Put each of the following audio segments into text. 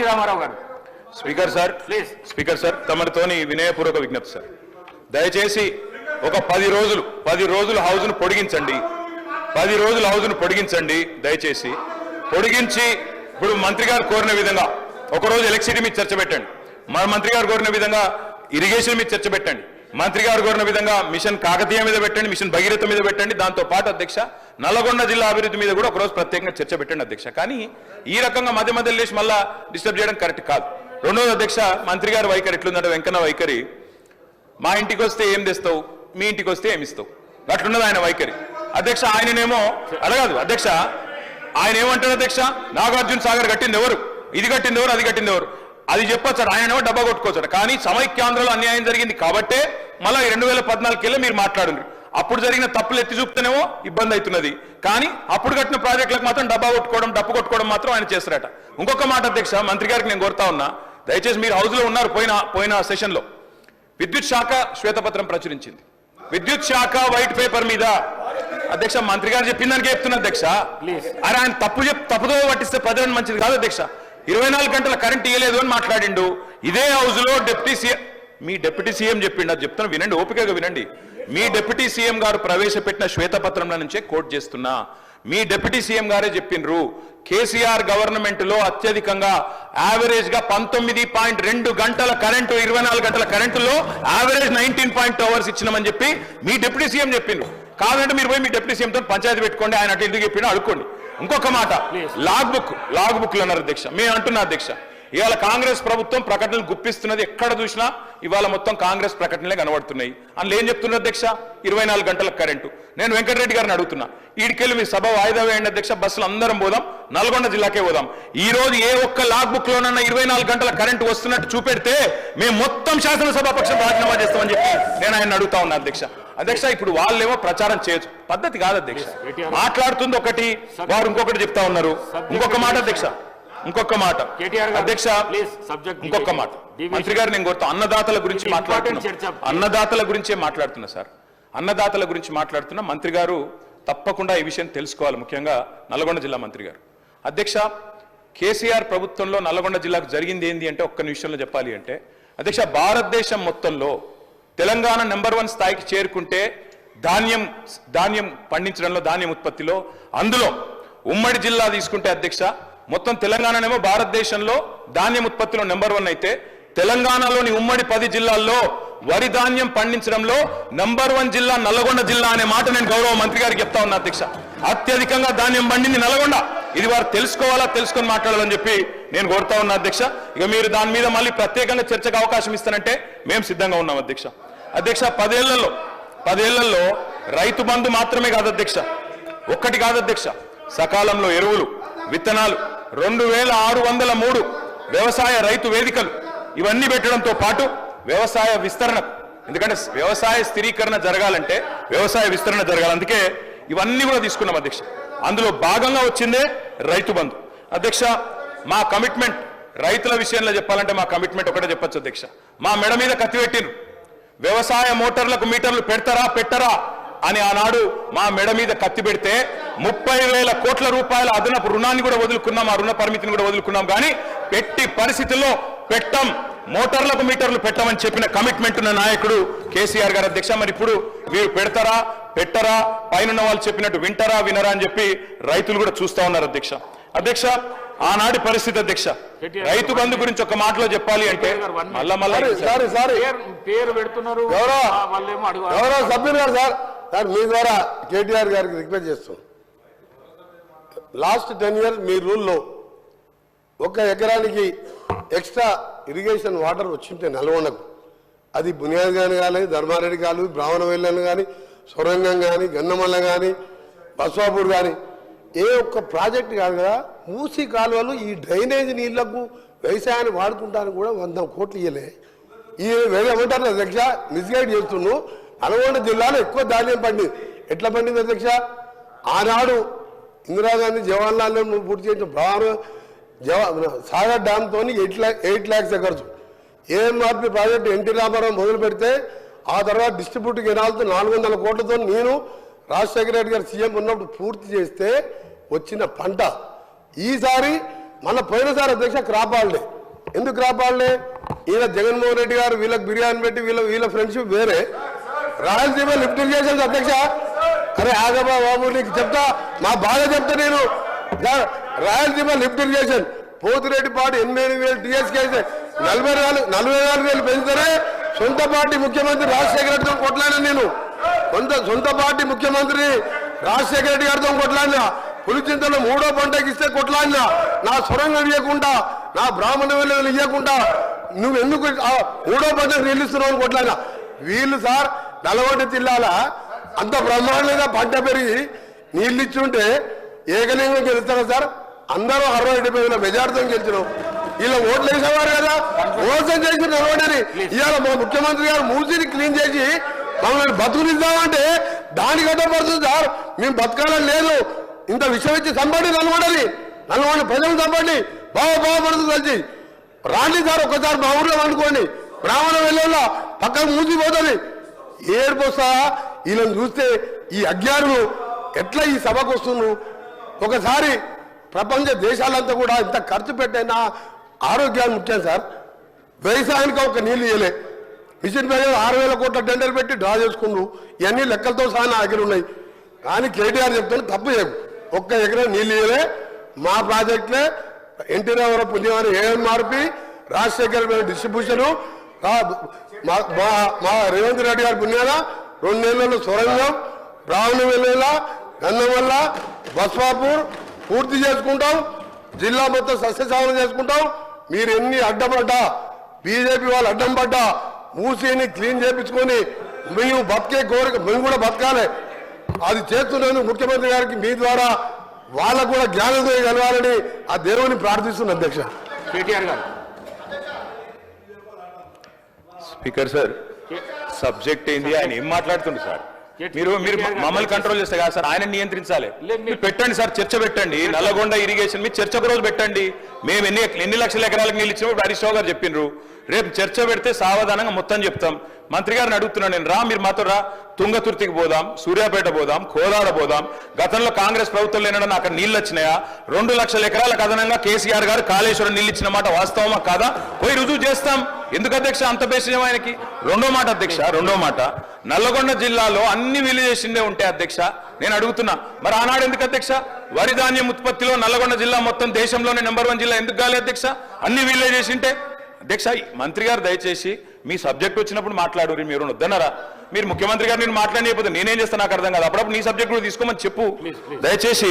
NT Rama Rao గారు. Speaker sir, please speaker sir, తమరితోని వినయపూర్వక విజ్ఞప్తి సార్. దయచేసి ఒక 10 రోజులు హౌస్ను పొడిగించండి. 10 రోజులు హౌస్ను పొడిగించండి దయచేసి. పొడిగించి ఇప్పుడు మంత్రి గారు కోరిన విధంగా ఒకరోజు ఎలక్ట్రిసిటీ మీద చర్చ పెట్టండి. మన మంత్రి గారు కోరిన విధంగా ఇరిగేషన్ మీద చర్చ పెట్టండి. మంత్రి గారు కోరిన విధంగా మిషన్ కాకతీయ మీద పెట్టండి, మిషన్ భగీరథ మీద పెట్టండి. దాంతో పాటు అధ్యక్ష నల్లగొండ జిల్లా అభివృద్ధి మీద కూడా ఒకరోజు ప్రత్యేకంగా చర్చ పెట్టండి అధ్యక్ష. కానీ ఈ రకంగా మధ్య మధ్యలో లేచి మళ్ళా డిస్టర్బ్ చేయడం కరెక్ట్ కాదు. రెండోది అధ్యక్ష, మంత్రి గారి వైఖరి ఎట్లుందంటే వెంకన్న వైఖరి, మా ఇంటికి వస్తే ఏం తెస్తావు, మీ ఇంటికి వస్తే ఏమి ఇస్తావు, అట్లున్నది ఆయన వైఖరి అధ్యక్ష. ఆయననేమో అడగదు అధ్యక్ష, ఆయన ఏమంటారు అధ్యక్ష, నాగార్జున సాగర్ కట్టింది ఎవరు, ఇది కట్టింది ఎవరు, అది కట్టింది ఎవరు, అది చెప్పొచ్చాడు. ఆయనేమో డబ్బా కొట్టుకోవచ్చాడు. కానీ సమైక్యాంధ్రలో అన్యాయం జరిగింది కాబట్టే మళ్ళీ 2014 మీరు మాట్లాడుండ్రు. అప్పుడు జరిగిన తప్పులు ఎత్తి చూపుతేనేమో ఇబ్బంది అవుతున్నది. కానీ అప్పుడు కట్టిన ప్రాజెక్టులకు మాత్రం డబ్బా కొట్టుకోవడం, డప్పు కొట్టుకోవడం మాత్రం ఆయన చేస్తారట. ఇంకొక మాట అధ్యక్ష, మంత్రి గారికి నేను కోరుతా ఉన్నా, దయచేసి మీరు హౌస్లో ఉన్నారు. పోయిన సెషన్లో విద్యుత్ శాఖ శ్వేతపత్రం ప్రచురించింది. విద్యుత్ శాఖ వైట్ పేపర్ మీద అధ్యక్ష మంత్రి గారు చెప్పిందానికి చెప్తున్నా అధ్యక్ష. అరే ఆయన తప్పుదో పట్టిస్తే ప్రజలను మంచిది కాదు అధ్యక్ష. 24 గంటల కరెంట్ ఇవ్వలేదు అని మాట్లాడిండు. ఇదే హౌస్ లో మీ డిప్యూటీ సీఎం చెప్పిండు, అది చెప్తున్నా వినండి, ఓపికగా వినండి. మీ డిప్యూటీ సీఎం గారు ప్రవేశపెట్టిన శ్వేతపత్రంలో నుంచే కోట్ చేస్తున్నా. మీ డిప్యూటీ సీఎం గారే చెప్పిండ్రు, కేసీఆర్ గవర్నమెంట్ లో అత్యధికంగా యావరేజ్ గా 19.2 గంటల కరెంటు, 24 గంటల కరెంటులో యావరేజ్ 19.2 అవర్స్ ఇచ్చినామని చెప్పి మీ డిప్యూటీ సీఎం చెప్పిండ్రు. కాదంటే మీరు పోయి మీ డిప్యూటీ సీఎం తో పంచాయతీ పెట్టుకోండి, ఆయన అటు ఎందుకు చెప్పిండో అడుక్కోండి. ఇంకొక మాట, లాగ్ బుక్లు అన్నారు అధ్యక్ష. మేము అంటున్నా అధ్యక్ష, ఇవాళ కాంగ్రెస్ ప్రభుత్వం ప్రకటనలు గుప్పిస్తున్నది. ఎక్కడ చూసినా ఇవాళ మొత్తం కాంగ్రెస్ ప్రకటనలే కనబడుతున్నాయి. అందులో ఏం చెప్తున్నారు అధ్యక్ష, 24 గంటల కరెంటు. నేను వెంకటరెడ్డి గారిని అడుగుతున్నా, ఈడికెళ్ళి మీ సభ వాయిదా వేయండి అధ్యక్ష, బస్సులు అందరం పోదాం, నల్గొండ జిల్లాకే పోదాం. ఈ రోజు ఏ ఒక్క లాగ్ బుక్ లోనన్నా 24 గంటల కరెంటు వస్తున్నట్టు చూపెడితే మేము మొత్తం శాసనసభాపక్షం రాజీనామా చేస్తామని చెప్పి నేను ఆయన అడుగుతా ఉన్నా అధ్యక్ష. అధ్యక్ష ఇప్పుడు వాళ్ళేమో ప్రచారం చేయొచ్చు, పద్ధతి కాదు అధ్యక్ష. మాట్లాడుతుంది ఒకటి, వారు ఇంకొకటి చెప్తా ఉన్నారు. ఇంకొక మాట అధ్యక్ష, ఇంకొక మాట అధ్యక్ష, ఇంకొక మాట మంత్రి గారు నేను కోరుతా, అన్నదాతల గురించి అన్నదాతల గురించే మాట్లాడుతున్నా సార్. అన్నదాతల గురించి మాట్లాడుతున్నా. మంత్రి గారు తప్పకుండా ఈ విషయం తెలుసుకోవాలి, ముఖ్యంగా నల్గొండ జిల్లా మంత్రి గారు. అధ్యక్ష, కేసీఆర్ ప్రభుత్వంలో నల్గొండ జిల్లాకు జరిగింది ఏంది అంటే ఒక్క నిమిషంలో చెప్పాలి అంటే అధ్యక్ష, భారతదేశం మొత్తంలో తెలంగాణ నెంబర్ 1 స్థాయికి చేరుకుంటే ధాన్యం పండించడంలో, ధాన్యం ఉత్పత్తిలో, అందులో ఉమ్మడి జిల్లా తీసుకుంటే అధ్యక్ష, మొత్తం తెలంగాణనేమో భారతదేశంలో ధాన్యం ఉత్పత్తిలో నెంబర్ 1 అయితే, తెలంగాణలోని ఉమ్మడి 10 జిల్లాల్లో వరి ధాన్యం పండించడంలో నెంబర్ 1 జిల్లా నల్గొండ జిల్లా అనే మాట నేను గౌరవ మంత్రి గారికి చెప్తా ఉన్నా అధ్యక్ష. అత్యధికంగా ధాన్యం పండింది నల్గొండ. ఇది వారు తెలుసుకోవాలా, తెలుసుకొని మాట్లాడాలని చెప్పి నేను కోరుతా ఉన్నా అధ్యక్ష. ఇక మీరు దాని మీద మళ్ళీ ప్రత్యేకంగా చర్చకు అవకాశం ఇస్తానంటే మేము సిద్ధంగా ఉన్నాం అధ్యక్ష. అధ్యక్ష, 10 ఏళ్లలో రైతు బంధు మాత్రమే కాదు అధ్యక్ష, ఒక్కటి కాదు అధ్యక్ష, సకాలంలో ఎరువులు, విత్తనాలు, 2603 వ్యవసాయ రైతు వేదికలు, ఇవన్నీ పెట్టడంతో పాటు వ్యవసాయ విస్తరణ, ఎందుకంటే వ్యవసాయ స్థిరీకరణ జరగాలంటే వ్యవసాయ విస్తరణ జరగాలి. అందుకే ఇవన్నీ కూడా తీసుకున్నాం అధ్యక్ష. అందులో భాగంగా వచ్చిందే రైతు బంధు. అధ్యక్ష, మా కమిట్మెంట్ రైతుల విషయంలో చెప్పాలంటే మా కమిట్మెంట్ ఒకటే చెప్పొచ్చు అధ్యక్ష. మా మెడ మీద కత్తి పెట్టిండ్రు, వ్యవసాయ మోటార్లకు మీటర్లు పెడతారా పెట్టరా అని ఆనాడు మా మెడ మీద కత్తి పెడితే 30,000 కోట్ల రూపాయల అదనపు రుణాన్ని కూడా వదులుకున్నాం, ఆ రుణ పరిమితిని కూడా వదులుకున్నాం. కానీ పెట్టి పరిస్థితుల్లో పెట్టం, మోటార్లకు మీటర్లు పెట్టమని చెప్పిన కమిట్మెంట్ ఉన్న నాయకుడు కేసీఆర్ గారు అధ్యక్ష. మరి ఇప్పుడు వీరు పెడతారా పెట్టరా, పైన వాళ్ళు చెప్పినట్టు వింటారా వినరా అని చెప్పి రైతులు కూడా చూస్తా ఉన్నారు అధ్యక్ష. అధ్యక్ష, ఆనాటి పరిస్థితి అధ్యక్ష, రైతు బంధు గురించి ఒక మాటలో చెప్పాలి అంటే పేరు పెడుతున్నారు గౌరవ సభ్యులు గారు సార్, మీ ద్వారా కేటీఆర్ గారికి రిక్వెస్ట్ చేస్తాం. లాస్ట్ 10 years మీ రూల్లో 1 ఎకరానికి ఎక్స్ట్రా ఇరిగేషన్ వాటర్ వచ్చింటే నల్గొండకు, అది బునియాద్ గాని కానీ, ధర్మారెడ్డి కాలు, బ్రాహ్మణవెల్లని కానీ, సొరంగం కానీ, గన్నమల్ల కానీ, బస్వాపూర్ కానీ, ఏ ఒక్క ప్రాజెక్ట్ కాదు కదా, మూసి కాలువలు ఈ డ్రైనేజ్ నీళ్లకు వ్యవసాయాన్ని వాడుకుంటానికి కూడా 100 కోట్లు ఇవ్వలే. ఈ ఏమంటారు అధ్యక్ష, మిస్గైడ్ చేస్తున్నావు. నల్గొండ జిల్లాలో ఎక్కువ ధాన్యం పండింది. ఎట్లా పండింది అధ్యక్ష? ఆనాడు ఇందిరాగాంధీ జవహర్లాల్ నెహ్రూ పూర్తి చేసిన సాగర్ డ్యామ్తో 8 lakhs acres, AMRP project NT Rama Rao మొదలు పెడితే ఆ తర్వాత డిస్ట్రిబ్యూట్ కెనాల్తో 400 కోట్లతో నేను రాజశేఖర రెడ్డి గారు సీఎం ఉన్నప్పుడు పూర్తి చేస్తే వచ్చిన పంట ఈసారి మన పోయినసారి అధ్యక్ష క్రాప్ హాలిడే ఎందుకు క్రాప్ హాలిడే ఈయన జగన్మోహన్ రెడ్డి గారు వీళ్ళకి బిర్యానీ పెట్టి వీళ్ళ ఫ్రెండ్షిప్ వేరే రాయలసీమ లిఫ్ట్ ఇరిగేషన్ అధ్యక్ష అరే ఆగబా బాబు నీకు చెప్తా మా బాగా చెప్తా నేను రాయలసీమ లిఫ్ట్ ఇరిగేషన్ పోతిరెడ్డిపాటి 8,000 టీఎస్కే అయితే 44,000 పెంచితేనే సొంత పార్టీ ముఖ్యమంత్రి రాజశేఖర రెడ్డితో కొట్లాడినా నేను సొంత పార్టీ ముఖ్యమంత్రి రాజశేఖర రెడ్డి గారితో కొట్లాడినా పులిచింతలో 3వ పంటకి ఇస్తే కొట్లాడినా నా సొరంగం ఇవ్వకుండా నా బ్రాహ్మణ వేలు ఇవ్వకుండా నువ్వు ఎందుకు 3వ పంటకు నీళ్ళు ఇస్తున్నావు కొట్లాడినా వీళ్ళు సార్ నల్గొండ జిల్లాల అంత బ్రహ్మాండంగా పంట పెరిగి నీళ్ళు ఇచ్చుంటే ఏకలింగం గెలుస్తారా సార్ అందరూ 60-70 మెజార్టీతో గెలిచినాం ఇలా ఓట్లు వేసేవారు కదా మోసం చేసి నల్గొండని ఇవాళ మా ముఖ్యమంత్రి గారు మూసిని క్లీన్ చేసి మమ్మల్ని బతుకునిద్దామంటే దానికి అడ్డపడుతుంది సార్ మేము బతకాలని లేదు ఇంత విషయం ఇచ్చి చంపండి నల్గొండ ప్రజలు చంపండి బాగుపడుతుంది కలిసి రాండి సార్ ఒక్కసారి మా ఊర్లో అనుకోండి బ్రాహ్మణ వెళ్ళేలా పక్కన మూసిపోతుంది ఏడుపోస్తా వీళ్ళని చూస్తే ఈ అజ్ఞానులు ఎట్లా ఈ సభకు వస్తున్నారు ఒకసారి ప్రపంచ దేశాలంతా కూడా ఇంత ఖర్చు పెట్టైనా ఆరోగ్యాన్ని ముఖ్యం సార్ వ్యవసాయానికి ఒక నీళ్లు ఇవ్వలే మిషన్ మీద 6,000 కోట్ల టెండర్ పెట్టి డ్రా చేసుకున్నారు ఇవన్నీ లెక్కలతో సహా నా దగ్గర ఉన్నాయి కానీ కేటీఆర్ చెప్తాను తప్పు చేయకు ఒక్క ఎకరం నీళ్ళు ఇవ్వలే మా ప్రాజెక్టులే ఎన్టీ రామారావు పుణ్యవారి ఏఎంఆర్పి రాజశేఖర డిస్ట్రిబ్యూషను మా రేవంత్ రెడ్డి గారి పుణ్యాల 2 నెలల్లో సొరంగం బ్రాహ్మణ వెల్లేల గన్నవల్ల బస్వాపూర్ పూర్తి చేసుకుంటాం జిల్లా మొత్తం సస్యశామనం చేసుకుంటాం మీరు ఎన్ని అడ్డపడ్డా బీజేపీ వాళ్ళు అడ్డం పడ్డా మూసీని క్లీన్ చేయించుకొని మేము బతికే కోరిక మేము కూడా బతకాలి అది చేస్తున్నాను ముఖ్యమంత్రి గారికి మీ ద్వారా వాళ్ళకు కూడా జ్ఞానోదయం కలగాలని ఆ దేవుని ప్రార్థిస్తున్న అధ్యక్ష కేటీఆర్ గారు స్పీకర్ సార్ సబ్జెక్ట్ ఏంది ఆయన ఏం మాట్లాడుతుంది సార్ మీరు మమ్మల్ని కంట్రోల్ చేస్తే కాదు సార్ ఆయన నియంత్రించాలి మీరు పెట్టండి సార్ చర్చ పెట్టండి నల్లగొండ ఇరిగేషన్ మీరు చర్చ ఒక రోజు పెట్టండి మేము ఎన్ని లక్షల ఎకరాలకు నీళ్ళు ఇచ్చినప్పుడు హరీష్ రావు గారు చెప్పిండ్రు రేపు చర్చ పెడితే సావధానంగా మొత్తం చెప్తాం మంత్రి గారిని అడుగుతున్నాను నేను మీరు మాతో తుంగతుర్తికి పోదాం సూర్యాపేట పోదాం కోదాడ పోదాం గతంలో కాంగ్రెస్ ప్రభుత్వం లేనన్నా అక్కడ నీళ్ళు వచ్చినాయా 2 లక్షల ఎకరాలకు అదనంగా కేసీఆర్ గారు కాళేశ్వరం నీళ్ళు ఇచ్చిన మాట వాస్తవమా కాదా పోయి రుజువు చేస్తాం ఎందుకు అధ్యక్ష అంత బేసిజం ఆయనకి రెండో మాట నల్లగొండ జిల్లాలో అన్ని విలువ చేసిందే ఉంటాయి అధ్యక్ష నేను అడుగుతున్నా మరి ఆనాడు ఎందుకు అధ్యక్ష వరి ధాన్యం ఉత్పత్తిలో నల్లగొండ జిల్లా మొత్తం దేశంలోనే నెంబర్ 1 జిల్లా ఎందుకు కాలే అధ్యక్ష అన్ని విలువ చేసింటే అధ్యక్ష మంత్రి గారు దయచేసి మీ సబ్జెక్ట్ వచ్చినప్పుడు మాట్లాడు మీరు వద్దన్నారా మీరు ముఖ్యమంత్రి గారు నేను మాట్లాడలేకపోతే నేనేం చేస్తాను నాకు అర్థం కాదు అప్పుడప్పుడు నీ సబ్జెక్ట్ కూడా తీసుకోమని చెప్పు దయచేసి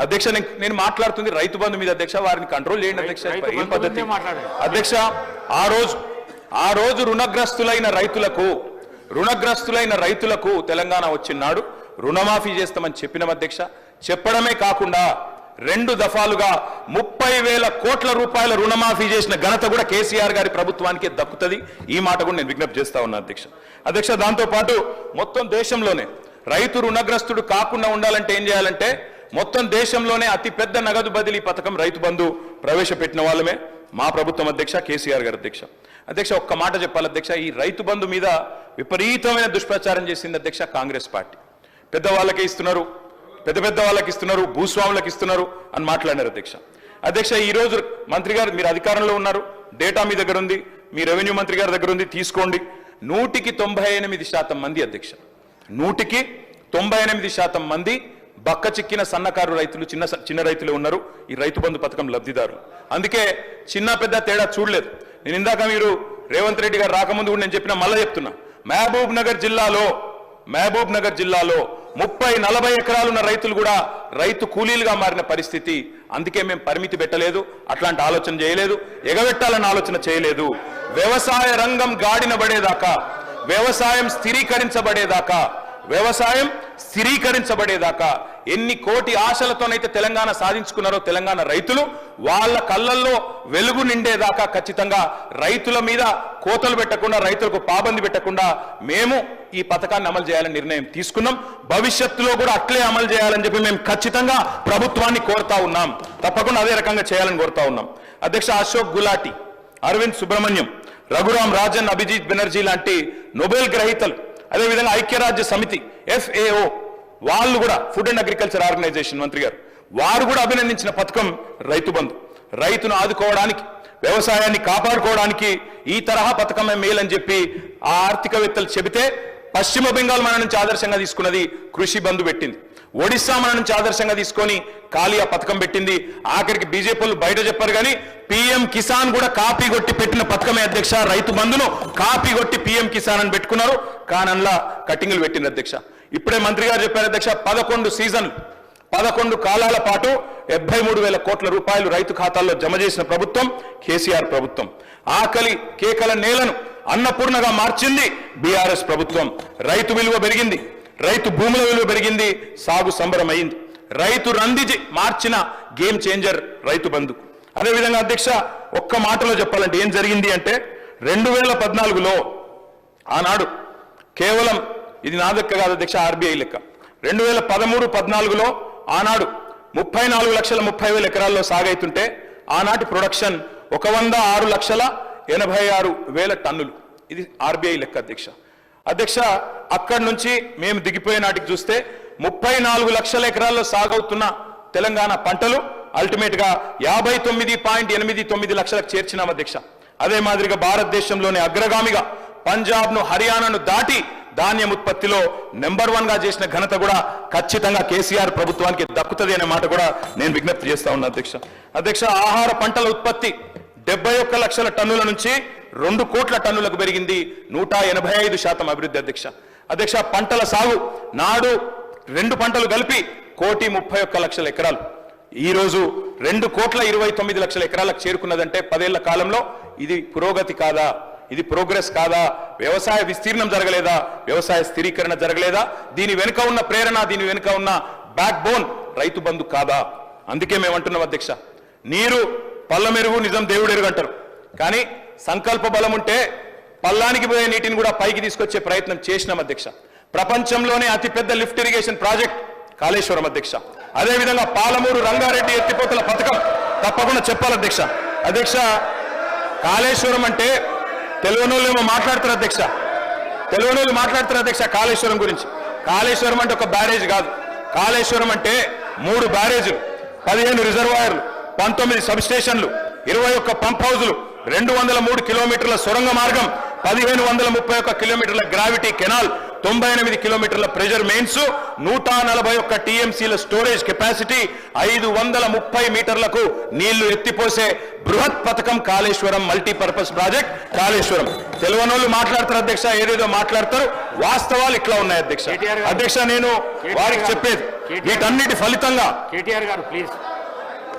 అధ్యక్ష నేను మాట్లాడుతుంది రైతు బంధు మీద అధ్యక్ష వారిని కంట్రోల్ చేయండి అధ్యక్ష ఏం పద్ధతి అధ్యక్ష ఆ రోజు రుణగ్రస్తులైన రైతులకు తెలంగాణ వచ్చినాడు రుణమాఫీ చేస్తామని చెప్పిన అధ్యక్ష చెప్పడమే కాకుండా 2 దఫాలుగా 30,000 కోట్ల రూపాయల రుణమాఫీ చేసిన ఘనత కూడా కేసీఆర్ గారి ప్రభుత్వానికి దక్కుతుంది ఈ మాట కూడా నేను విజ్ఞప్తి చేస్తా ఉన్నా అధ్యక్ష దాంతో పాటు మొత్తం దేశంలోనే రైతు రుణగ్రస్తుడు కాకుండా ఉండాలంటే ఏం చేయాలంటే మొత్తం దేశంలోనే అతి పెద్ద నగదు బదిలీ పథకం రైతు బంధు ప్రవేశపెట్టిన వాళ్ళమే మా ప్రభుత్వం అధ్యక్ష కేసీఆర్ గారు అధ్యక్ష ఒక్క మాట చెప్పాలి అధ్యక్ష ఈ రైతు బంధు మీద విపరీతమైన దుష్ప్రచారం చేసింది అధ్యక్ష కాంగ్రెస్ పార్టీ పెద్ద వాళ్ళకి ఇస్తున్నారు భూస్వాములకు ఇస్తున్నారు అని మాట్లాడారు అధ్యక్ష ఈ రోజు మంత్రి గారు మీరు అధికారంలో ఉన్నారు డేటా మీ దగ్గర ఉంది మీ రెవెన్యూ మంత్రి గారి దగ్గర ఉంది తీసుకోండి 198% మంది అధ్యక్ష 198% మంది బక్క చిక్కిన సన్నకారు రైతులు చిన్న రైతులు ఉన్నారు ఈ రైతు బంధు పథకం లబ్ధిదారులు అందుకే చిన్న పెద్ద తేడా చూడలేదు నేను ఇందాక మీరు రేవంత్ రెడ్డి గారు రాకముందు కూడా నేను చెప్పిన మళ్ళీ చెప్తున్నా మహబూబ్ నగర్ జిల్లాలో 30-40 ఎకరాలున్న రైతులు కూడా రైతు కూలీలుగా మారిన పరిస్థితి అందుకే మేము పరిమితి పెట్టలేదు అట్లాంటి ఆలోచన చేయలేదు ఎగబెట్టాలన్న ఆలోచన చేయలేదు వ్యవసాయ రంగం గాడిన పడేదాకా వ్యవసాయం స్థిరీకరించబడేదాకా ఎన్ని కోటి ఆశలతోనైతే తెలంగాణ సాధించుకున్నారో తెలంగాణ రైతులు వాళ్ళ కళ్ళల్లో వెలుగు నిండేదాకా ఖచ్చితంగా రైతుల మీద కోతలు పెట్టకుండా రైతులకు పాబంది పెట్టకుండా మేము ఈ పథకాన్ని అమలు చేయాలని నిర్ణయం తీసుకున్నాం భవిష్యత్తులో కూడా అట్లే అమలు చేయాలని చెప్పి మేము ఖచ్చితంగా ప్రభుత్వాన్ని కోరుతా ఉన్నాం తప్పకుండా అదే రకంగా చేయాలని కోరుతా ఉన్నాం అధ్యక్ష అశోక్ గులాటి అరవింద్ సుబ్రహ్మణ్యం రఘురాం రాజన్ అభిజిత్ బెనర్జీ లాంటి నోబెల్ గ్రహీతలు అదేవిధంగా ఐక్యరాజ్య సమితి FAO వాళ్ళు కూడా ఫుడ్ అండ్ అగ్రికల్చర్ ఆర్గనైజేషన్ మంత్రి గారు వారు కూడా అభినందించిన పథకం రైతు బంధు రైతును ఆదుకోవడానికి, వ్యవసాయాన్ని కాపాడుకోవడానికి ఈ తరహా పథకమే మేలని చెప్పి ఆ ఆర్థికవేత్తలు చెబితే పశ్చిమ బెంగాల్ మన నుంచి ఆదర్శంగా తీసుకున్నది కృషి బంధు పెట్టింది. ఒడిశా మన నుంచి ఆదర్శంగా తీసుకొని కాలియా పథకం పెట్టింది. ఆఖరికి బీజేపీలు బయట చెప్పారు కానీ పీఎం కిసాన్ కూడా కాపీ కొట్టి పెట్టిన పథకమే అధ్యక్ష. రైతు బంధును కాపీ కొట్టి పీఎం కిసాన్ అని పెట్టుకున్నారు, కానల్లా కట్టింగ్లు పెట్టింది అధ్యక్ష. ఇప్పుడే మంత్రి గారు చెప్పారు అధ్యక్ష, 11 సీజన్లు 11 కాలాల పాటు 73,000 కోట్ల రూపాయలు రైతు ఖాతాల్లో జమ చేసిన ప్రభుత్వం కేసీఆర్ ప్రభుత్వం. ఆకలి కేకల నేలను అన్నపూర్ణగా మార్చింది బీఆర్ఎస్ ప్రభుత్వం. రైతు విలువ పెరిగింది, రైతు భూముల విలువ పెరిగింది, సాగు సంబరం అయింది. రైతు రంది మార్చిన గేమ్ చేంజర్ రైతు బంధు. అదేవిధంగా అధ్యక్ష, ఒక్క మాటలో చెప్పాలంటే ఏం జరిగింది అంటే 2014లో ఆనాడు కేవలం, ఇది నా లెక్క కాదు అధ్యక్ష, ఆర్బీఐ లెక్క, 2013-14లో ఆనాడు 34,30,000 ఎకరాల్లో సాగైతుంటే ఆనాటి ప్రొడక్షన్ 106,86,000 టన్నులు. ఇది ఆర్బీఐ లెక్క అధ్యక్ష. అధ్యక్ష, అక్కడి నుంచి మేము దిగిపోయే నాటికి చూస్తే 34 లక్షల ఎకరాల్లో సాగవుతున్న తెలంగాణ పంటలు అల్టిమేట్ గా 59.89 లక్షలకు చేర్చినాం అధ్యక్ష. అదే మాదిరిగా భారతదేశంలోనే అగ్రగామిగా పంజాబ్ను, హర్యానాను దాటి ధాన్యం ఉత్పత్తిలో నెంబర్ 1 గా చేసిన ఘనత కూడా ఖచ్చితంగా కేసీఆర్ ప్రభుత్వానికి దక్కుతుంది అనే మాట కూడా నేను విజ్ఞప్తి చేస్తా ఉన్నా అధ్యక్ష. అధ్యక్ష, ఆహార పంటల ఉత్పత్తి 71 లక్షల టన్నుల నుంచి 2 కోట్ల టన్నులకు పెరిగింది, 185% అభివృద్ధి అధ్యక్ష. అధ్యక్ష, పంటల సాగు నాడు 2 పంటలు కలిపి 1,31,00,000 ఎకరాలు ఈ రోజు 2,29,00,000 ఎకరాలకు చేరుకున్నదంటే 10 ఏళ్ల కాలంలో ఇది పురోగతి కాదా? ఇది ప్రోగ్రెస్ కాదా? వ్యవసాయ విస్తీర్ణం జరగలేదా? వ్యవసాయ స్థిరీకరణ జరగలేదా? దీని వెనుక ఉన్న ప్రేరణ, దీని వెనుక ఉన్న బ్యాక్ బోన్ రైతు బంధు కాదా? అందుకే మేము అంటున్నాం అధ్యక్ష, నీరు పల్ల మెరుగు నిజం దేవుడు ఎరుగంటారు, కానీ సంకల్ప బలం ఉంటే పల్లానికి పోయే నీటిని కూడా పైకి తీసుకొచ్చే ప్రయత్నం చేసినాం అధ్యక్ష. ప్రపంచంలోనే అతిపెద్ద లిఫ్ట్ ఇరిగేషన్ ప్రాజెక్ట్ కాళేశ్వరం అధ్యక్ష. అదేవిధంగా పాలమూరు రంగారెడ్డి ఎత్తిపోతల పథకం తప్పకుండా చెప్పాలి అధ్యక్ష. అధ్యక్ష, కాళేశ్వరం అంటే తెలుగునోళ్ళు ఏమో మాట్లాడతారు అధ్యక్ష, తెలుగునోళ్ళు మాట్లాడతారు అధ్యక్ష కాళేశ్వరం గురించి. కాళేశ్వరం అంటే ఒక బ్యారేజ్ కాదు, కాళేశ్వరం అంటే 3 బ్యారేజీలు, 15 రిజర్వాయర్లు, 19 సబ్ స్టేషన్లు, 21 పంప్ హౌజులు, 203 కిలోమీటర్ల సొరంగ మార్గం, 1531 కిలోమీటర్ల గ్రావిటీ కెనాల్, 98 కిలోమీటర్ల ప్రెజర్ మెయిన్స్, 141 టీఎంసీల స్టోరేజ్ కెపాసిటీ, 530 మీటర్లకు నీళ్లు ఎత్తిపోసే బృహత్ పథకం కాళేశ్వరం మల్టీపర్పస్ ప్రాజెక్ట్ కాళేశ్వరం. తెలుగునోళ్ళు మాట్లాడతారు అధ్యక్ష, ఏదేదో మాట్లాడతారు, వాస్తవాలు ఇట్లా ఉన్నాయి అధ్యక్ష. అధ్యక్ష, నేను వారికి చెప్పేది వీటన్నిటి ఫలితంగా కేటీఆర్ గారు ప్లీజ్